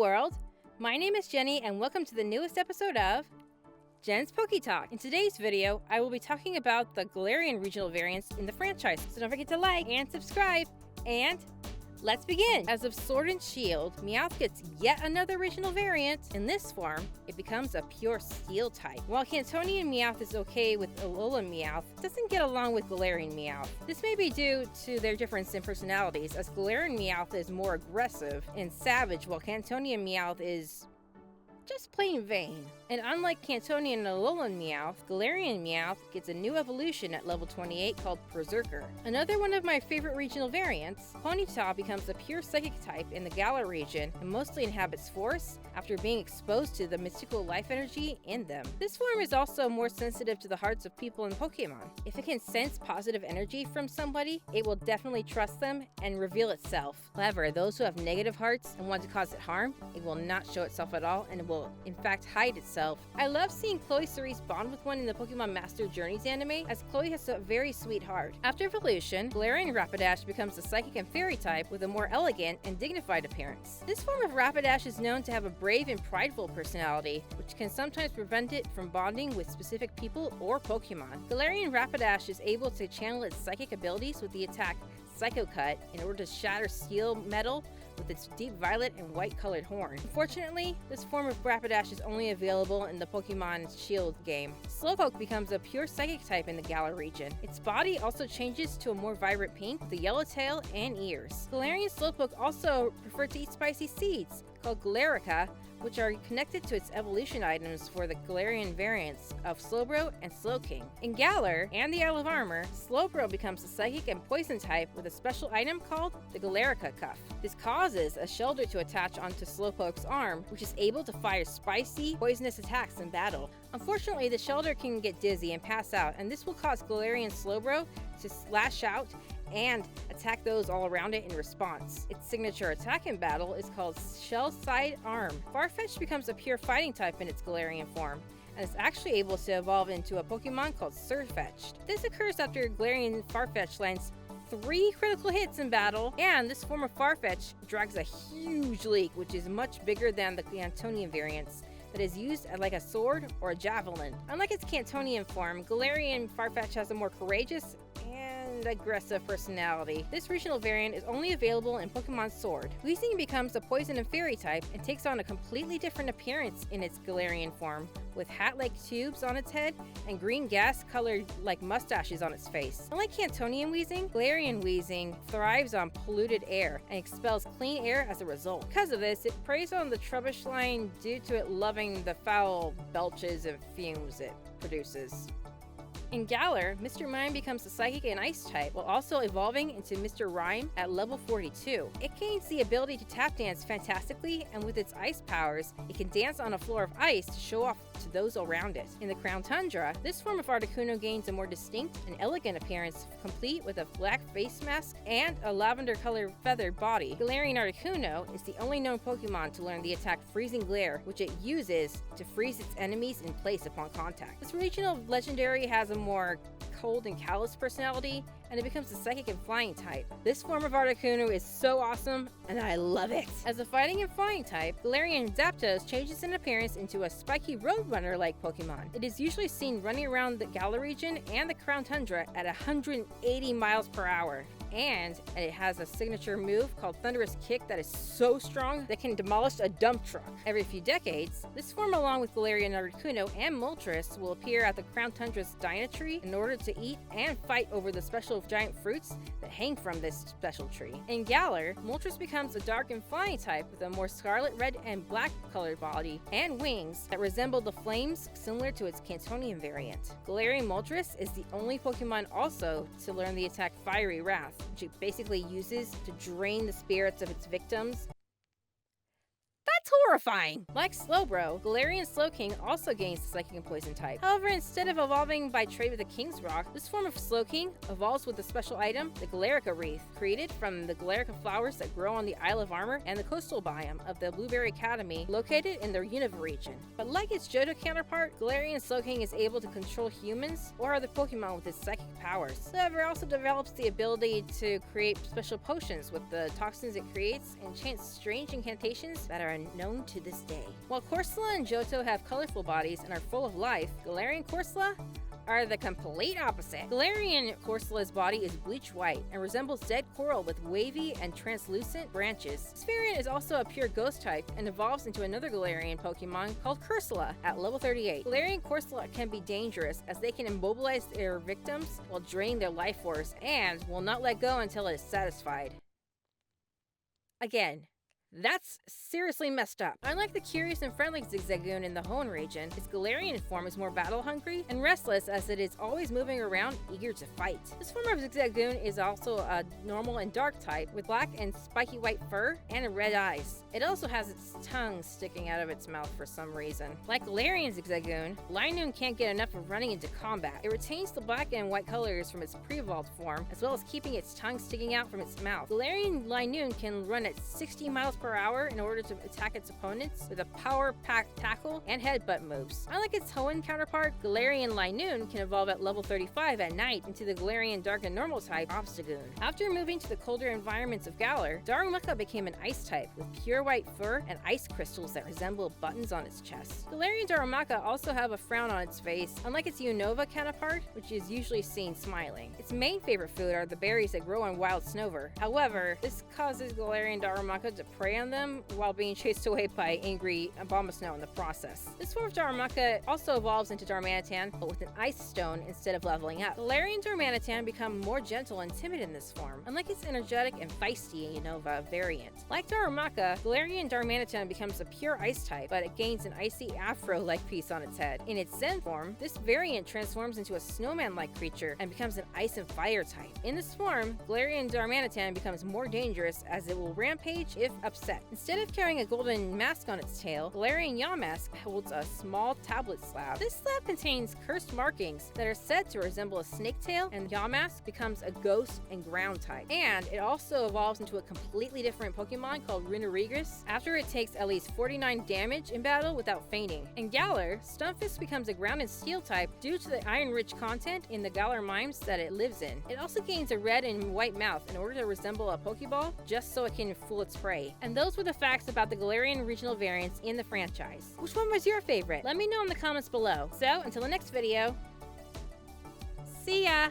world! My name is Jenny and welcome to the newest episode of Jen's Poke Talk. In today's video, I will be talking about the Galarian regional variants in the franchise. So don't forget to like and subscribe, and let's begin! As of Sword and Shield, Meowth gets yet another regional variant. In this form, it becomes a pure Steel type. While Cantonian Meowth is okay with Alolan Meowth, it doesn't get along with Galarian Meowth. This may be due to their difference in personalities, as Galarian Meowth is more aggressive and savage, while Cantonian Meowth is just plain vain. And unlike Cantonian and Alolan Meowth, Galarian Meowth gets a new evolution at level 28 called Berserker. Another one of my favorite regional variants, Ponyta becomes a pure Psychic type in the Galar region and mostly inhabits forests after being exposed to the mystical life energy in them. This form is also more sensitive to the hearts of people and Pokémon. If it can sense positive energy from somebody, it will definitely trust them and reveal itself. However, those who have negative hearts and want to cause it harm, it will not show itself at all and it will in fact hide itself. I love seeing Chloe Cerise bond with one in the Pokemon Master Journeys anime, as Chloe has a very sweet heart. After evolution, Galarian Rapidash becomes a Psychic and Fairy type with a more elegant and dignified appearance. This form of Rapidash is known to have a brave and prideful personality, which can sometimes prevent it from bonding with specific people or Pokemon. Galarian Rapidash is able to channel its psychic abilities with the attack Psycho Cut in order to shatter steel metal with its deep violet and white colored horn. Unfortunately, this form of Rapidash is only available in the Pokemon Shield game. Slowpoke becomes a pure Psychic type in the Galar region. Its body also changes to a more vibrant pink with a yellow tail and ears. Galarian Slowpoke also prefer to eat spicy seeds, called Galarica, which are connected to its evolution items for the Galarian variants of Slowbro and Slowking. In Galar and the Isle of Armor, Slowbro becomes a Psychic and Poison type with a special item called the Galarica Cuff. This causes a shelter to attach onto Slowpoke's arm, which is able to fire spicy, poisonous attacks in battle. Unfortunately, the shelter can get dizzy and pass out, and this will cause Galarian Slowbro to lash out and attack those all around it in response. Its signature attack in battle is called Shell Side Arm. Farfetch'd becomes a pure fighting type in its Galarian form, and is actually able to evolve into a Pokemon called Surfetch'd. This occurs after Galarian Farfetch'd lands 3 critical hits in battle, and this form of Farfetch'd drags a huge leak, which is much bigger than the Cantonian variants, that is used like a sword or a javelin. Unlike its Cantonian form, Galarian Farfetch'd has a more courageous and aggressive personality. This regional variant is only available in Pokemon Sword. Weezing becomes a Poison and Fairy type and takes on a completely different appearance in its Galarian form, with hat-like tubes on its head and green gas colored like mustaches on its face. Unlike Cantonian Weezing, Galarian Weezing thrives on polluted air and expels clean air as a result. Because of this, it preys on the Trubbish line due to it loving the foul belches and fumes it produces. In Galar, Mr. Mime becomes a Psychic and Ice type, while also evolving into Mr. Rime at level 42. It gains the ability to tap dance fantastically, and with its ice powers, it can dance on a floor of ice to show off to those around it. In the Crown Tundra, this form of Articuno gains a more distinct and elegant appearance, complete with a black face mask and a lavender-colored feathered body. Galarian Articuno is the only known Pokemon to learn the attack Freezing Glare, which it uses to freeze its enemies in place upon contact. This regional legendary has a more cold and callous personality, and it becomes a Psychic and Flying type. This form of Articuno is so awesome, and I love it! As a Fighting and Flying type, Galarian Zapdos changes in appearance into a spiky Roadrunner-like Pokemon. It is usually seen running around the Galar region and the Crown Tundra at 180 miles per hour. And it has a signature move called Thunderous Kick that is so strong that can demolish a dump truck. Every few decades, this form along with Galarian Articuno and Moltres will appear at the Crown Tundra's Dyna Tree in order to eat and fight over the special giant fruits that hang from this special tree. In Galar, Moltres becomes a Dark and Flying type with a more scarlet red and black colored body and wings that resemble the flames similar to its Cantonian variant. Galarian Moltres is the only Pokemon also to learn the attack Fiery Wrath, which it basically uses to drain the spirits of its victims. That's horrifying! Like Slowbro, Galarian Slowking also gains the Psychic and Poison type. However, instead of evolving by trade with the King's Rock, this form of Slowking evolves with a special item, the Galarica Wreath, created from the Galarica flowers that grow on the Isle of Armor and the coastal biome of the Blueberry Academy, located in their Unova region. But like its Johto counterpart, Galarian Slowking is able to control humans or other Pokemon with its psychic powers. However, it also develops the ability to create special potions with the toxins it creates and chants strange incantations that are unknown to this day. While Corsola and Johto have colorful bodies and are full of life, Galarian Corsola are the complete opposite. Galarian Corsola's body is bleach white and resembles dead coral with wavy and translucent branches. This variant is also a pure ghost type and evolves into another Galarian Pokemon called Cursola at level 38. Galarian Corsola can be dangerous as they can immobilize their victims while draining their life force and will not let go until it is satisfied. Again, that's seriously messed up. Unlike the curious and friendly Zigzagoon in the Hoenn region, its Galarian form is more battle-hungry and restless as it is always moving around, eager to fight. This form of Zigzagoon is also a normal and dark type, with black and spiky white fur and red eyes. It also has its tongue sticking out of its mouth for some reason. Like Galarian Zigzagoon, Linoon can't get enough of running into combat. It retains the black and white colors from its pre-evolved form, as well as keeping its tongue sticking out from its mouth. Galarian Linoon can run at 60 miles per hour in order to attack its opponents with a power-packed tackle and headbutt moves. Unlike its Hoenn counterpart, Galarian Linoon can evolve at level 35 at night into the Galarian Dark and Normal type Obstagoon. After moving to the colder environments of Galar, Darumaka became an ice type with pure white fur and ice crystals that resemble buttons on its chest. Galarian Darumaka also have a frown on its face, unlike its Unova counterpart, which is usually seen smiling. Its main favorite food are the berries that grow on wild Snover. However, this causes Galarian Darumaka to prey on them while being chased away by angry Abomasnow in the process. This form of Darumaka also evolves into Darmanitan, but with an ice stone instead of leveling up. Galarian Darmanitan become more gentle and timid in this form, unlike its energetic and feisty Unova variant. Like Darumaka, Galarian Darmanitan becomes a pure ice type, but it gains an icy afro-like piece on its head. In its Zen form, this variant transforms into a snowman-like creature and becomes an ice and fire type. In this form, Galarian Darmanitan becomes more dangerous as it will rampage if upset. Instead of carrying a golden mask on its tail, Galarian Yamask holds a small tablet slab. This slab contains cursed markings that are said to resemble a snake tail, and Yamask becomes a ghost and ground type. And it also evolves into a completely different Pokemon called Runerigus after it takes at least 49 damage in battle without fainting. In Galar, Stunfisk becomes a ground and steel type due to the iron-rich content in the Galar mines that it lives in. It also gains a red and white mouth in order to resemble a Pokeball, just so it can fool its prey. And those were the facts about the Galarian regional variants in the franchise. Which one was your favorite? Let me know in the comments below. So, until the next video, see ya!